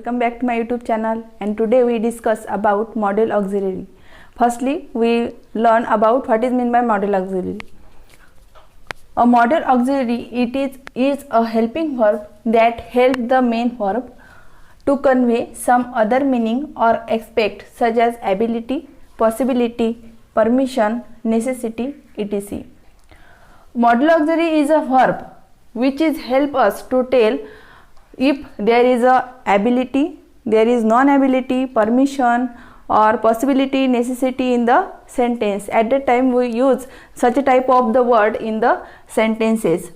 welcome back to my YouTube channel, and today we discuss about modal auxiliary. Firstly, we learn about what is meant by modal auxiliary. A modal auxiliary is a helping verb that helps the main verb to convey some other meaning or aspect such as ability, possibility, permission, necessity, etc. Modal auxiliary is a verb which is help us to tell if there is a ability, there is non-ability, permission or possibility, necessity in the sentence. At that time we use such a type of the word in the sentences.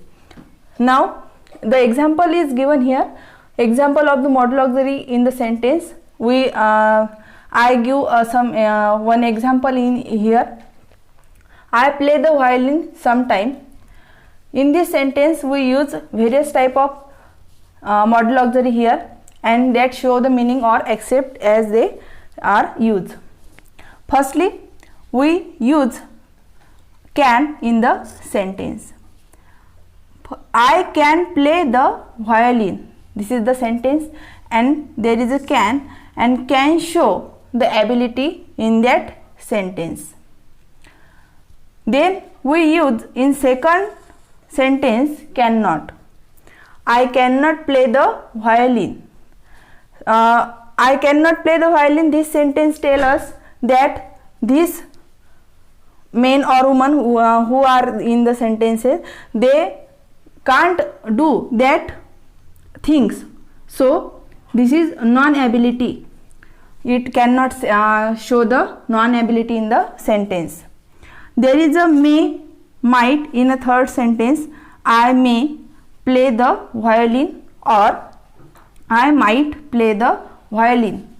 Now the example is given here. Example of the modal auxiliary in the sentence. I give one example in here. I play the violin sometime. In this sentence we use various type of modal auxiliary here, and that show the meaning or accept as they are used. Firstly, we use can in the sentence. I can play the violin. This is the sentence, and there is a can, and can show the ability in that sentence. Then we use in second sentence cannot. I cannot play the violin. I cannot play the violin. This sentence tells us that this man or woman who are in the sentences, they can't do that things. So this is non-ability. It cannot show the non-ability in the sentence. There is a may, might in a third sentence. I may play the violin or I might play the violin.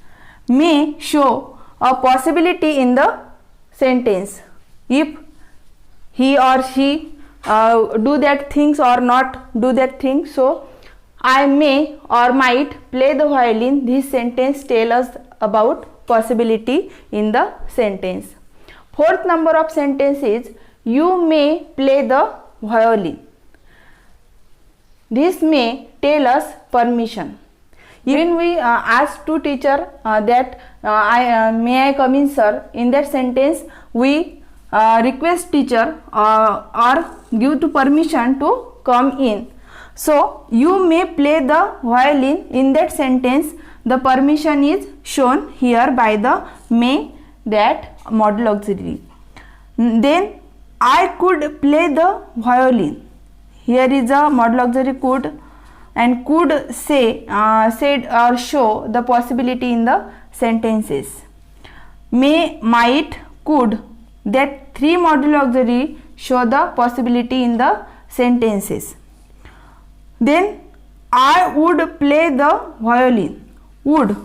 May show a possibility in the sentence. If he or she do that things or not do that thing, so I may or might play the violin. This sentence tells us about possibility in the sentence. Fourth number of sentence is you may play the violin. This may tell us permission. When we ask to teacher that may I come in sir, in that sentence we request teacher or give to permission to come in. So you may play the violin. In that sentence the permission is shown here by the may, that modal auxiliary. Then I could play the violin. Here is a modal auxiliary could, and could say said or show the possibility in the sentences. May, might, could, that three modal auxiliary show the possibility in the sentences. Then I would play the violin. Would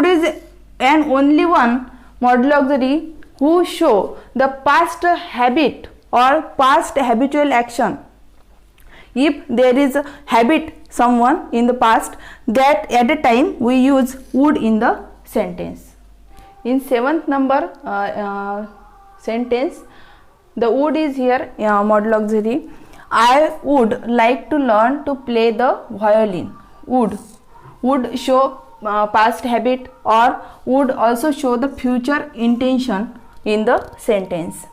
is an only one modal auxiliary who show the past habit or past habitual action. If there is a habit someone in the past, that at a time we use would in the sentence. In seventh number sentence, the would is here modal auxiliary. I would like to learn to play the violin. Would show past habit, or would also show the future intention in the sentence.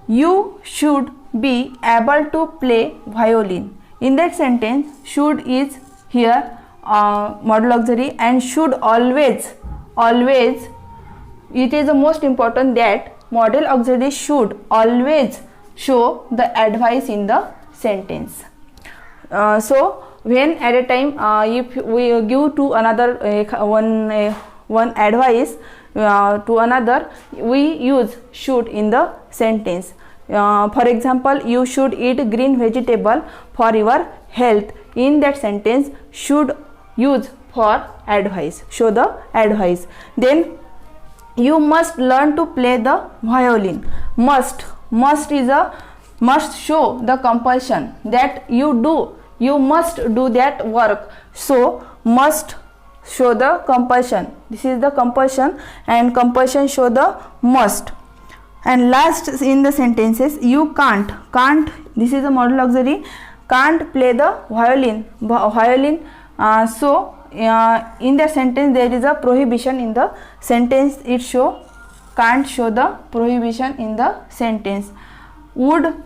You should be able to play violin. In that sentence should is here modal auxiliary, and should always, it is the most important that modal auxiliary should always show the advice in the sentence. So when at a time if we give to another one advice to another, we use should in the sentence. For example, you should eat green vegetable for your health. In that sentence should use for advice, show the advice. Then you must learn to play the violin. Must is a must show the compulsion that you must do that work. So must show the compulsion. This is the compulsion, and compulsion show the must. And last in the sentences, you can't, this is a modal auxiliary, can't play the violin. So in the sentence there is a prohibition in the sentence, it can't show the prohibition in the sentence. Would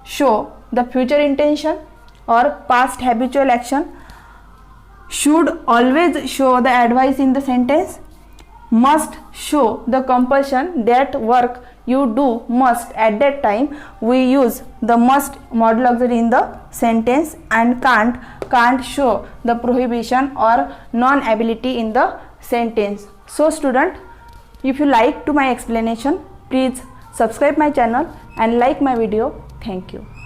show the future intention or past habitual action. Should always show the advice in the sentence. Must show the compulsion, that work you do must. At that time we use the must modal auxiliary in the sentence. And can't show the prohibition or non-ability in the sentence. So student, if you like to my explanation, please subscribe my channel and like my video. Thank you.